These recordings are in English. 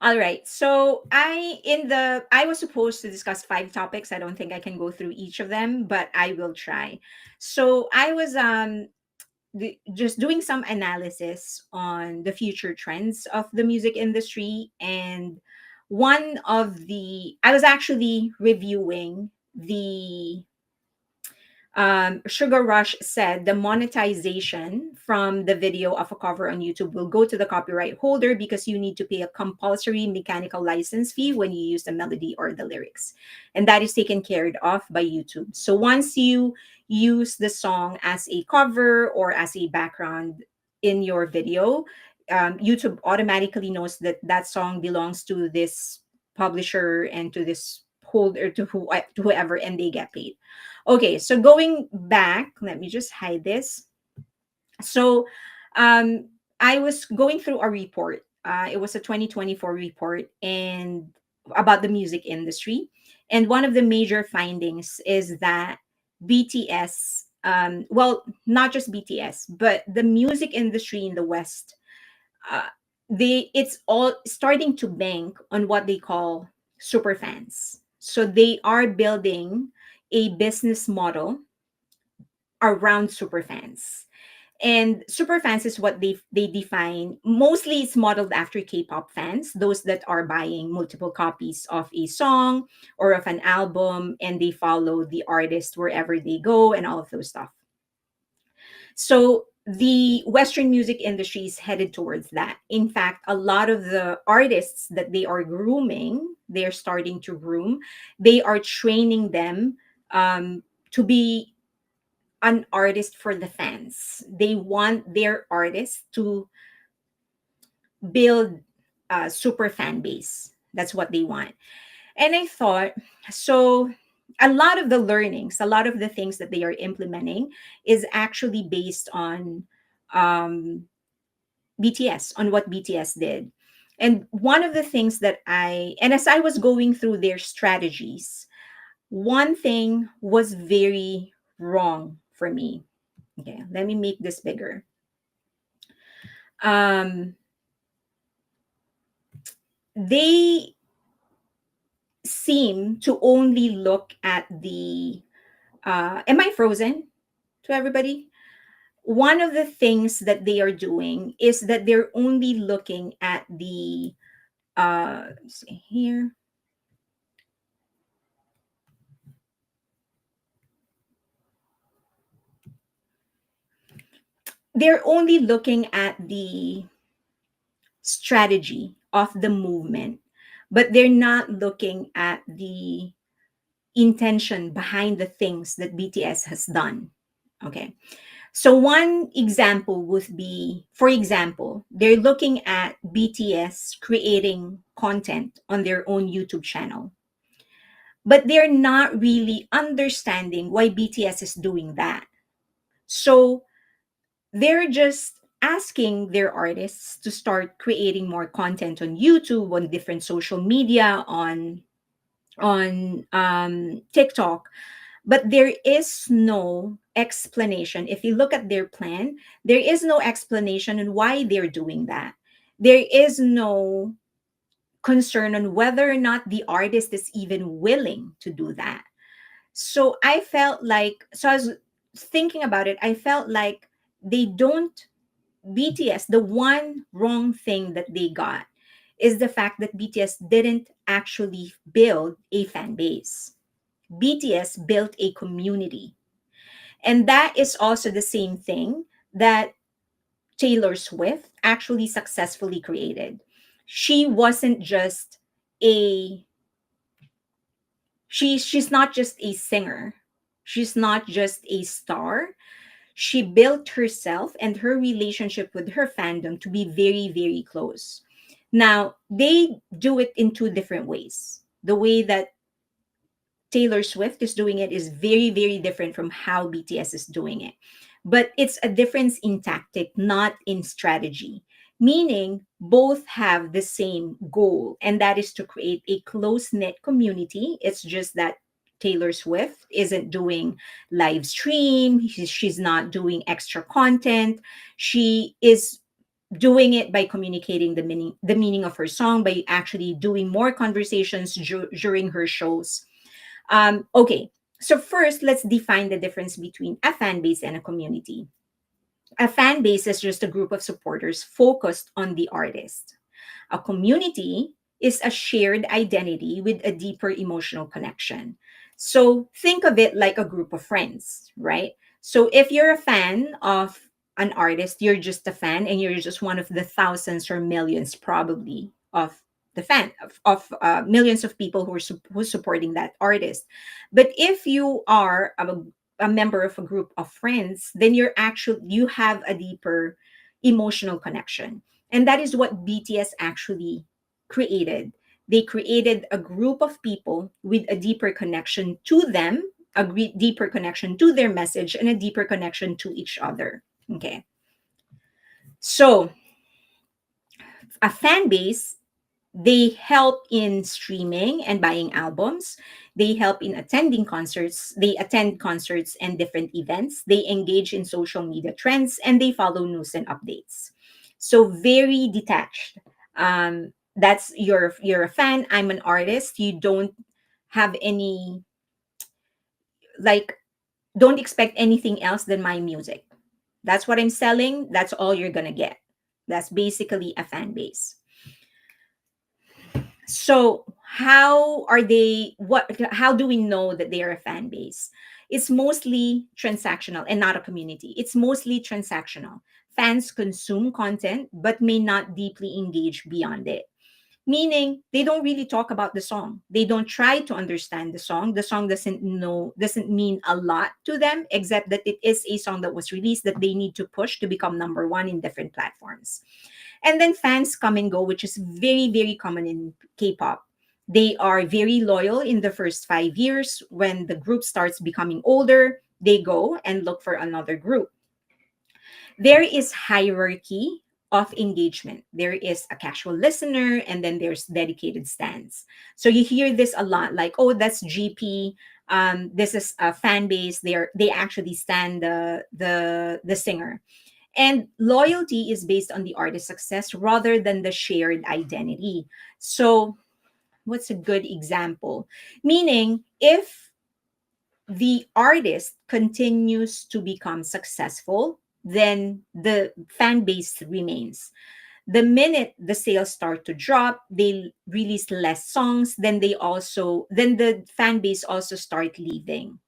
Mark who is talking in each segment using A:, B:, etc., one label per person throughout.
A: All right. So I was supposed to discuss five topics. I don't think I can go through each of them, but I will try. So I was just doing some analysis on the future trends of the music industry, and one of the I was actually reviewing the Sugar Rush said the monetization from the video of a cover on YouTube will go to the copyright holder because you need to pay a compulsory mechanical license fee when you use the melody or the lyrics. And that is taken care of by YouTube. So once you use the song as a cover or as a background in your video, YouTube automatically knows that that song belongs to this publisher and to this holder, to whoever, and they get paid. Okay, so going back, let me just hide this. So I was going through a report. It was a 2024 report and about the music industry. And one of the major findings is that BTS, well, not just BTS, but the music industry in the West, uh, it's all starting to bank on what they call super fans. So they are building a business model around superfans. And superfans is what they define. Mostly it's modeled after K-pop fans, those that are buying multiple copies of a song or of an album, and they follow the artist wherever they go and all of those stuff. So the Western music industry is headed towards that. In fact, a lot of the artists that they are grooming, they're starting to groom, they are training them to be an artist for the fans. They want their artists to build a super fan base. That's what they want. And I thought, so a lot of the learnings, a lot of the things that they are implementing is actually based on um, BTS, on what BTS did. And one of the things and as I was going through their strategies, one thing was very wrong for me. Okay, let me make this bigger. Um, they seem to only look at the am I frozen to everybody? One of the things that they are doing is that they're only looking at the let's see here. They're only looking at the strategy of the movement, but they're not looking at the intention behind the things that BTS has done. Okay. So one example would be, for example, they're looking at BTS creating content on their own YouTube channel, but they're not really understanding why BTS is doing that. So they're just asking their artists to start creating more content on YouTube, on different social media, on TikTok, but there is no explanation. If you look at their plan, there is no explanation on why they're doing that. There is no concern on whether or not the artist is even willing to do that. So I felt like, so I was thinking about it, I felt like they don't, BTS, the one wrong thing that they got is the fact that BTS didn't actually build a fan base. BTS built a community. And that is also the same thing that Taylor Swift actually successfully created. She wasn't just a she's not just a singer. She's not just a star. She built herself and her relationship with her fandom to be very, very close. Now, they do it in two different ways. The way that Taylor Swift is doing it is very, very different from how BTS is doing it. But it's a difference in tactic, not in strategy, meaning both have the same goal, and that is to create a close knit community. It's just that Taylor Swift isn't doing live stream, she's not doing extra content. She is doing it by communicating the meaning of her song, by actually doing more conversations during her shows. Okay, so first let's define the difference between a fan base and a community. A fan base is just a group of supporters focused on the artist. A community is a shared identity with a deeper emotional connection. So think of it like a group of friends, right? So if you're a fan of an artist, you're just a fan and you're just one of the thousands or millions probably of the fan of millions of people who's supporting that artist. But if you are a member of a group of friends, then you have a deeper emotional connection. And that is what BTS actually created. They created a group of people with a deeper connection to them, deeper connection to their message, and a deeper connection to each other. Okay. So, a fan base, they help in streaming and buying albums. They help in attending concerts. They attend concerts and different events. They engage in social media trends and they follow news and updates. So very detached. That's you're a fan. I'm an artist. You don't have any, like, don't expect anything else than my music. That's what I'm selling. That's all you're gonna get. That's basically a fan base. So how do we know that they are a fan base? It's mostly transactional and not a community. It's mostly transactional. Fans consume content but may not deeply engage beyond it. Meaning they don't really talk about the song. They don't try to understand the song. The song doesn't mean a lot to them, except that it is a song that was released that they need to push to become number one in different platforms. And then fans come and go, which is very, very common in K-pop. They are very loyal in the first 5 years. When the group starts becoming older, they go and look for another group. There is hierarchy of engagement. There is a casual listener, and then there's dedicated stands. So you hear this a lot, like, oh, that's GP. This is a fan base. They actually stand the singer. And loyalty is based on the artist's success rather than the shared identity. So what's a good example? Meaning, if the artist continues to become successful, then the fan base remains. The minute the sales start to drop, they release less songs, then the fan base also start leaving.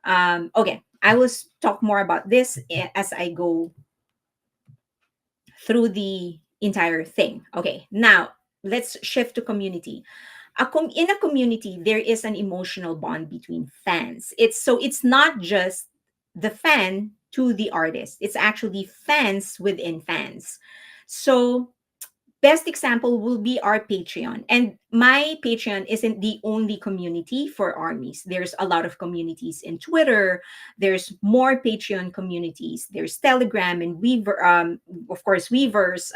A: Okay, I will talk more about this as I go through the entire thing. Okay, now let's shift to community. In a community, there is an emotional bond between fans. It's not just the fan to the artist. It's actually fans within fans. So best example will be our Patreon. And my Patreon isn't the only community for armies. There's a lot of communities in Twitter. There's more Patreon communities. There's Telegram and Weaver, of course, Weavers,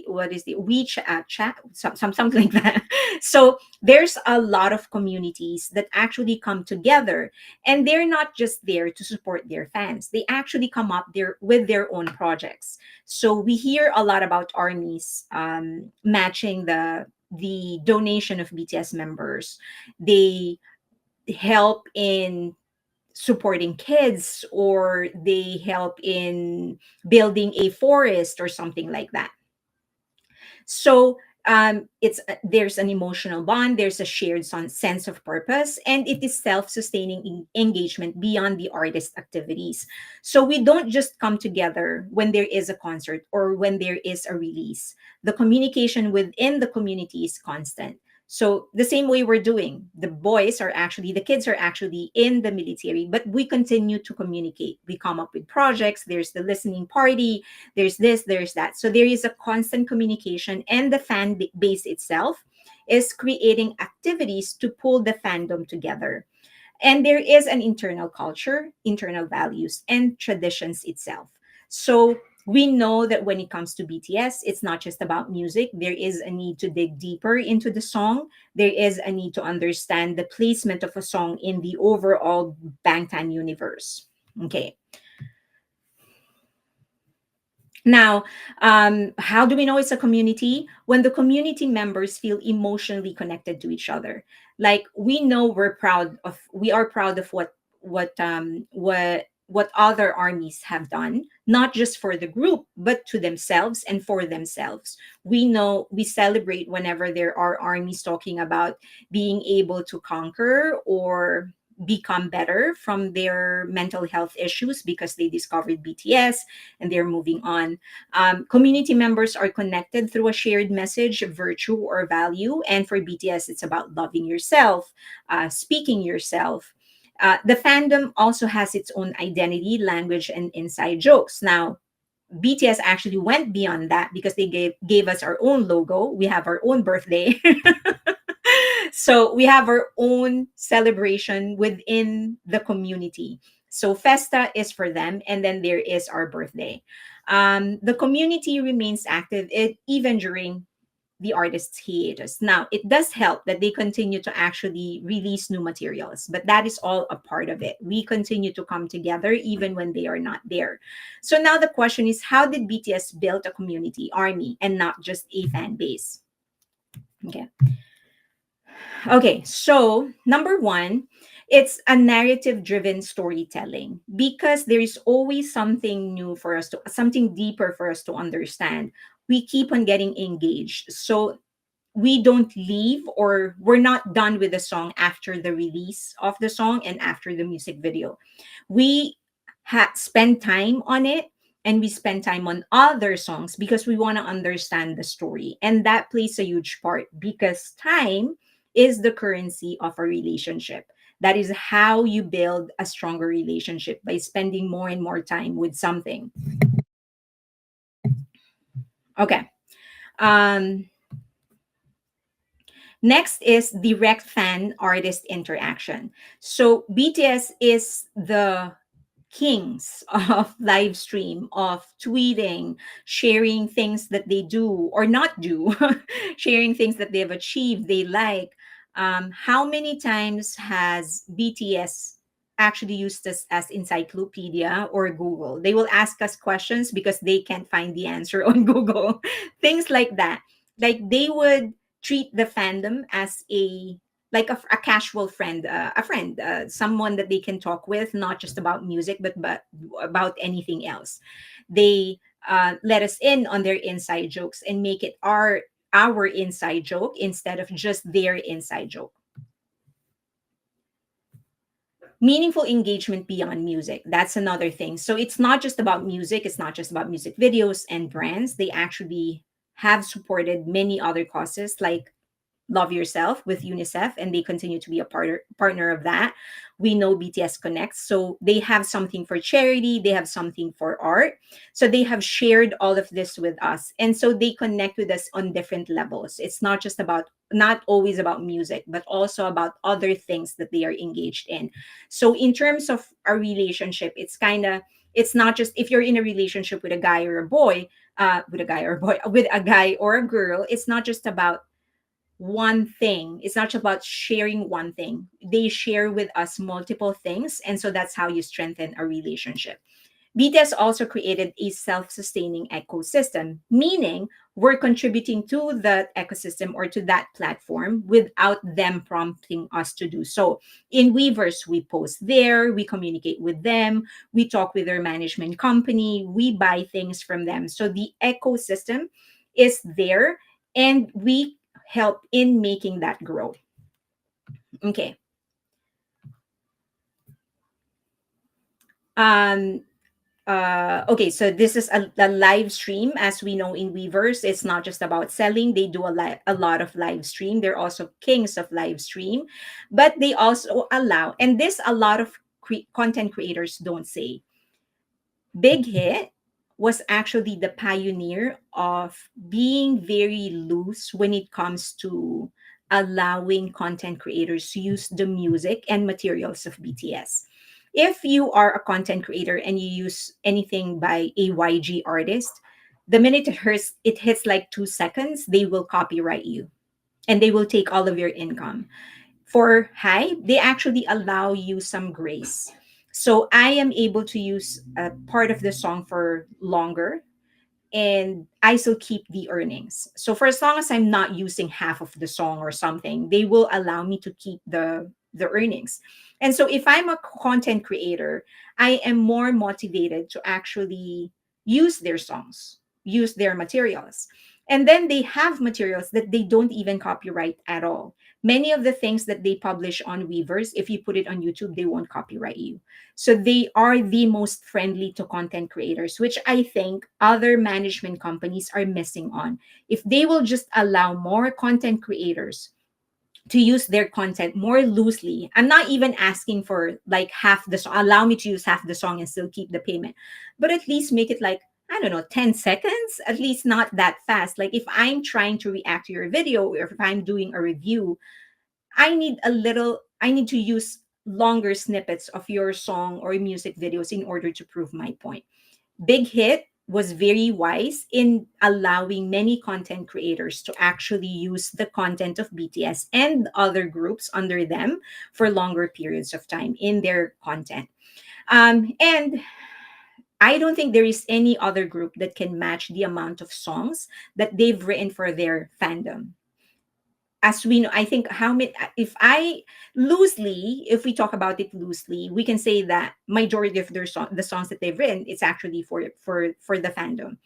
A: what is the WeChat chat, something like that. So there's a lot of communities that actually come together, and they're not just there to support their fans. They actually come up there with their own projects. So we hear a lot about armies matching the donation of BTS members. They help in supporting kids, or they help in building a forest or something like that. So it's there's an emotional bond, there's a shared sense of purpose, and it is self-sustaining engagement beyond the artist activities. So we don't just come together when there is a concert or when there is a release. The communication within the community is constant. So the same way we're doing, the kids are actually in the military, but we continue to communicate. We come up with projects. There's the listening party, there's this, there's that. So there is a constant communication, and the fan base itself is creating activities to pull the fandom together. And there is an internal culture, internal values, and traditions itself. So we know that when it comes to BTS, it's not just about music. There is a need to dig deeper into the song. There is a need to understand the placement of a song in the overall Bangtan universe. Okay. Now, how do we know it's a community? When the community members feel emotionally connected to each other. Like we know we are proud of what other armies have done, not just for the group, but to themselves and for themselves. We know we celebrate whenever there are armies talking about being able to conquer or become better from their mental health issues because they discovered BTS and they're moving on. Community members are connected through a shared message, virtue, or value. And for BTS, it's about loving yourself, speaking yourself. The fandom also has its own identity, language, and inside jokes. Now, BTS actually went beyond that because they gave us our own logo. We have our own birthday. So we have our own celebration within the community. So Festa is for them, and then there is our birthday. The community remains active even during the artist's hiatus. Now, it does help that they continue to actually release new materials, but that is all a part of it. We continue to come together even when they are not there. So now the question is, how did BTS build a community army and not just a fan base? Okay. Okay, so number one, it's a narrative driven storytelling because there is always something new for us to, something deeper for us to understand. We keep on getting engaged. So we don't leave or we're not done with the song after the release of the song and after the music video. We spend time on it and we spend time on other songs because we want to understand the story. And that plays a huge part because time is the currency of a relationship. That is how you build a stronger relationship, by spending more and more time with something. Okay. Um, Next is direct fan artist interaction. So BTS is the kings of live stream, of tweeting, sharing things that they do or not do, sharing things that they have achieved, they like. How many times has BTS actually used this as encyclopedia or Google? They will ask us questions because they can't find the answer on Google. Things like that. Like they would treat the fandom as a casual friend, someone that they can talk with, not just about music, but about anything else. They let us in on their inside jokes and make it our inside joke instead of just their inside joke. Meaningful engagement beyond music, that's another thing. So it's not just about music, it's not just about music videos and brands. They actually have supported many other causes like Love Yourself with UNICEF, and they continue to be a partner of that. We know BTS Connects, so they have something for charity, they have something for art. So they have shared all of this with us. And so they connect with us on different levels. It's not always about music, but also about other things that they are engaged in. So in terms of a relationship, it's not just if you're in a relationship with a guy or a boy, with a guy or a girl, it's not just about one thing. It's not just about sharing one thing. They share with us multiple things. And so that's how you strengthen a relationship. BTS also created a self sustaining ecosystem, meaning we're contributing to that ecosystem or to that platform without them prompting us to do so. In Weverse, we post there, we communicate with them, we talk with their management company, we buy things from them. So the ecosystem is there and we help in making that grow. Okay. Um, okay, so this is a live stream. As we know in Weverse, it's not just about selling. They do a lot of live stream. They're also kings of live stream, but they also allow, and this a lot of content creators don't say. Big Hit was actually the pioneer of being very loose when it comes to allowing content creators to use the music and materials of BTS. If you are a content creator and you use anything by a YG artist, the minute it hits like 2 seconds, they will copyright you and they will take all of your income. For Hive, they actually allow you some grace. So I am able to use a part of the song for longer. and I still keep the earnings. So for as long as I'm not using half of the song or something, they will allow me to keep the earnings. And so if I'm a content creator, I am more motivated to actually use their songs, use their materials. And then they have materials that they don't even copyright at all. Many of the things that they publish on Weavers, if you put it on YouTube, they won't copyright you. So they are the most friendly to content creators, which I think other management companies are missing on. If they will just allow more content creators to use their content more loosely, I'm not even asking for like half the song, allow me to use half the song and still keep the payment, but at least make it like, I don't know, 10 seconds, at least not that fast. Like if I'm trying to react to your video or if I'm doing a review, I need to use longer snippets of your song or music videos in order to prove my point. Big Hit was very wise in allowing many content creators to actually use the content of BTS and other groups under them for longer periods of time in their content. And I don't think there is any other group that can match the amount of songs that they've written for their fandom. As we know, I think how many, if I loosely, if we talk about it loosely, we can say that majority of the songs that they've written, it's actually for the fandom.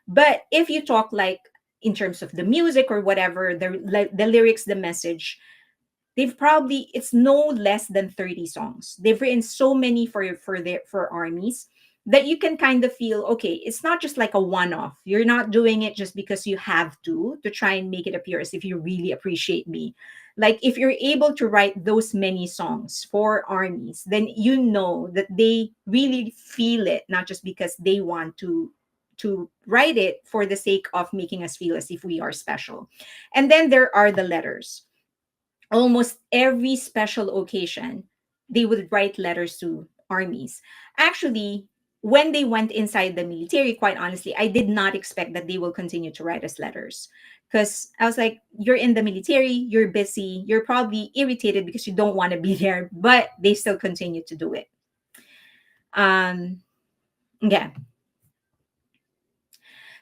A: But if you talk like in terms of the music or whatever, the lyrics, the message, they've probably, it's no less than 30 songs. They've written so many for armies that you can kind of feel, okay, it's not just like a one-off. You're not doing it just because you have to try and make it appear as if you really appreciate me. Like if you're able to write those many songs for armies, then you know that they really feel it, not just because they want to write it for the sake of making us feel as if we are special. And then there are the letters. Almost every special occasion, they would write letters to armies. Actually, when they went inside the military, quite honestly, I did not expect that they will continue to write us letters. Because I was like, you're in the military, you're busy, you're probably irritated because you don't want to be there, but they still continue to do it. Um, yeah.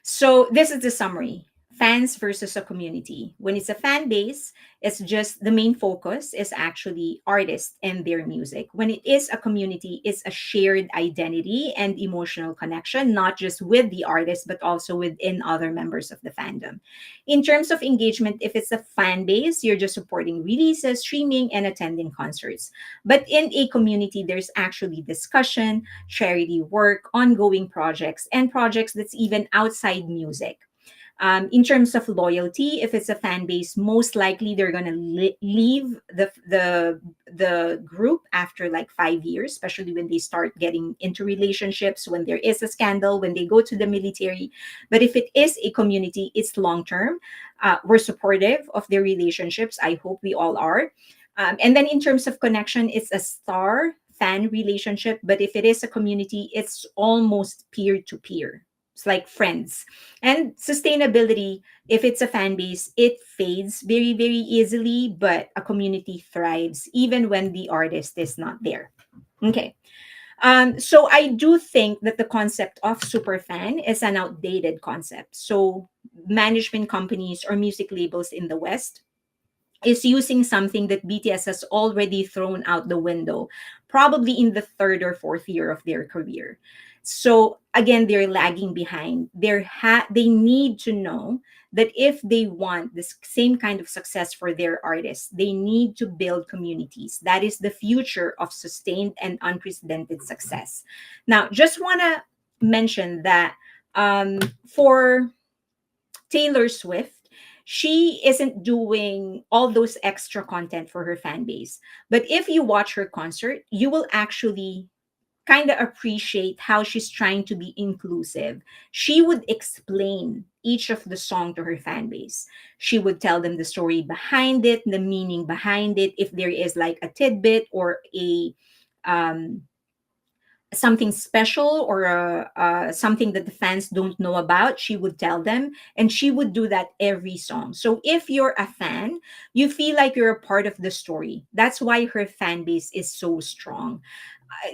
A: So this is the summary. Fans versus a community. When it's a fan base, it's just the main focus is actually artists and their music. When it is a community, it's a shared identity and emotional connection, not just with the artist, but also within other members of the fandom. In terms of engagement, if it's a fan base, you're just supporting releases, streaming, and attending concerts. But in a community, there's actually discussion, charity work, ongoing projects, and projects that's even outside music. In terms of loyalty, if it's a fan base, most likely they're gonna leave the group after like 5 years, especially when they start getting into relationships, when there is a scandal, when they go to the military. But if it is a community, it's long term. We're supportive of their relationships. I hope we all are. And then in terms of connection, it's a star fan relationship. But if it is a community, it's almost peer to peer. It's like friends. And sustainability, if it's a fan base, it fades very, very easily, but a community thrives even when the artist is not there. Okay. So I do think that the concept of super fan is an outdated concept. So management companies or music labels in the West is using something that BTS has already thrown out the window, probably in the third or fourth year of their career. So again, they're lagging behind. They need to know that if they want this same kind of success for their artists, they need to build communities. That is the future of sustained and unprecedented success. Now, just want to mention that for Taylor Swift, she isn't doing all those extra content for her fan base. But if you watch her concert, you will actually kind of appreciate how she's trying to be inclusive. She would explain each of the song to her fan base. She would tell them the story behind it, the meaning behind it, if there is like a tidbit or a um something special or something that the fans don't know about, she would tell them, and she would do that every song. So if you're a fan, you feel like you're a part of the story. That's why her fan base is so strong.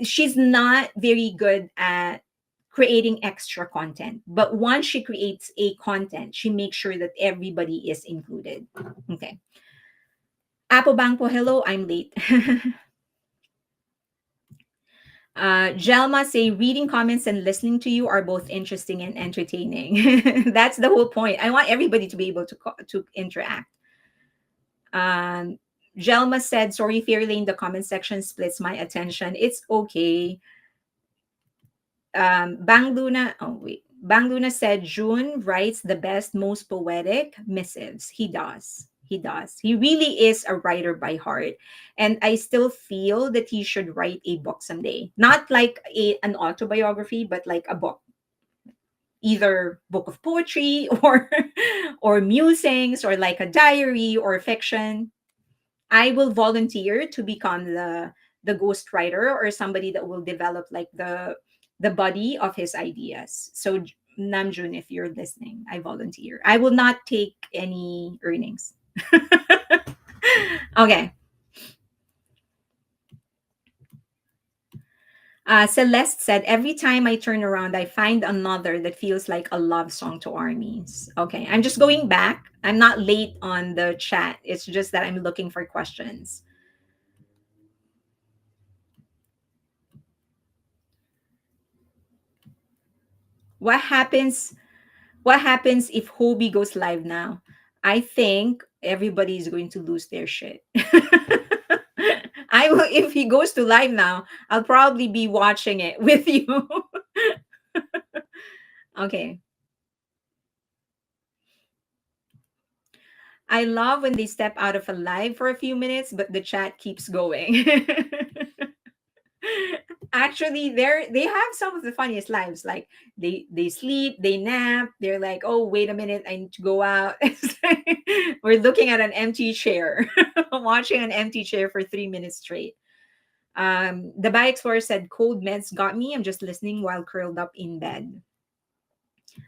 A: She's not very good at creating extra content. But once she creates a content, she makes sure that everybody is included. Okay. Apple Bangpo, hello, I'm late. Jelma say reading comments and listening to you are both interesting and entertaining. That's the whole point. I want everybody to be able to interact. Um, Jelma said, "Sorry, Fairlane, the comment section splits my attention. It's okay." Bang Luna. Oh wait, Bang Luna said June writes the best, most poetic missives. He does. He does. He really is a writer by heart, and I still feel that he should write a book someday. Not like an autobiography, but like a book, either book of poetry or musings, or like a diary or fiction. I will volunteer to become the ghostwriter, or somebody that will develop like the body of his ideas. So Namjoon, if you're listening, I volunteer. I will not take any earnings. Okay. Celeste said, every time I turn around, I find another that feels like a love song to armies. Okay, I'm just going back. I'm not late on the chat. It's just that I'm looking for questions. What happens What happens if Hobie goes live now? I think everybody is going to lose their shit. I will, if he goes to live now, I'll probably be watching it with you. Okay. I love when they step out of a live for a few minutes, but the chat keeps going. Actually, they have some of the funniest lives. Like they sleep, they nap, they're like, oh wait a minute, I need to go out. It's like, we're looking at an empty chair, watching an empty chair for 3 minutes straight. The Bike Explorer said cold meds got me. I'm just listening while curled up in bed.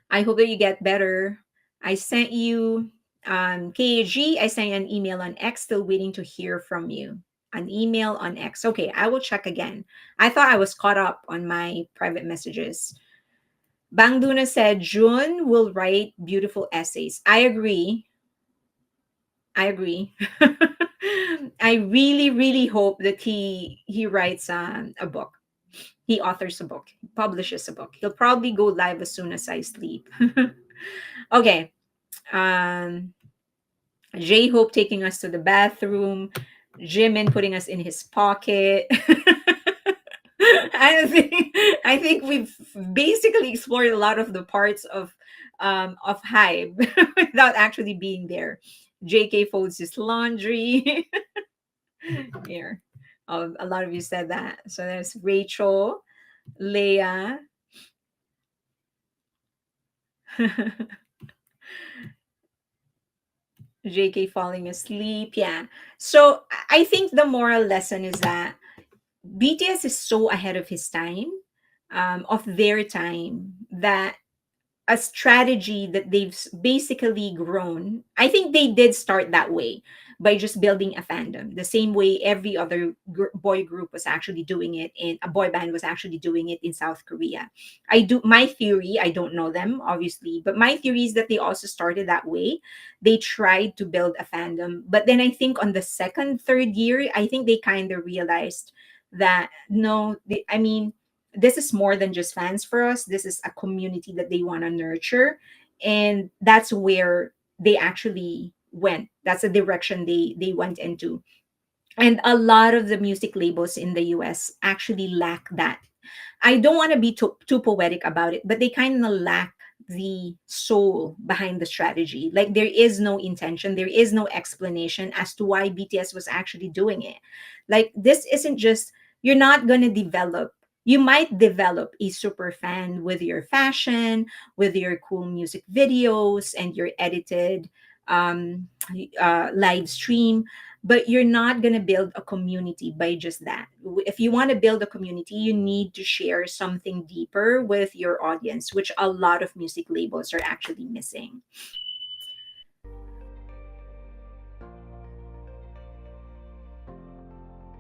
A: I hope that you get better. I sent you KAG, I sent you an email on X, still waiting to hear from you. An email on X. Okay, I will check again. I thought I was caught up on my private messages. Bang Duna said June will write beautiful essays. I agree. I agree. I really, really hope that he writes a book. He authors a book, publishes a book. He'll probably go live as soon as I sleep. Okay. Um, J Hope taking us to the bathroom, Jimin putting us in his pocket. I think we've basically explored a lot of the parts of Hybe without actually being there. JK folds his laundry. Here. A lot of you said that. So there's Rachel, Leah. JK falling asleep. Yeah. So I think the moral lesson is that BTS is so ahead of his time, of their time, that a strategy that they've basically grown. I think they did start that way by just building a fandom, the same way every other boy group was actually doing it in a boy band was actually doing it in South Korea. My theory, I don't know them obviously, but my theory is that they also started that way. They tried to build a fandom, but then I think on the second, third year, I think they kind of realized that no, I mean, this is more than just fans for us. This is a community that they want to nurture. And that's where they actually went. That's the direction they went into. And a lot of the music labels in the US actually lack that. I don't want to be too poetic about it, but they kind of lack the soul behind the strategy. Like there is no intention, there is no explanation as to why BTS was actually doing it. Like this isn't just, you're not going to develop, you might develop a super fan with your fashion, with your cool music videos and your edited live stream, but you're not going to build a community by just that. If you want to build a community, you need to share something deeper with your audience, which a lot of music labels are actually missing.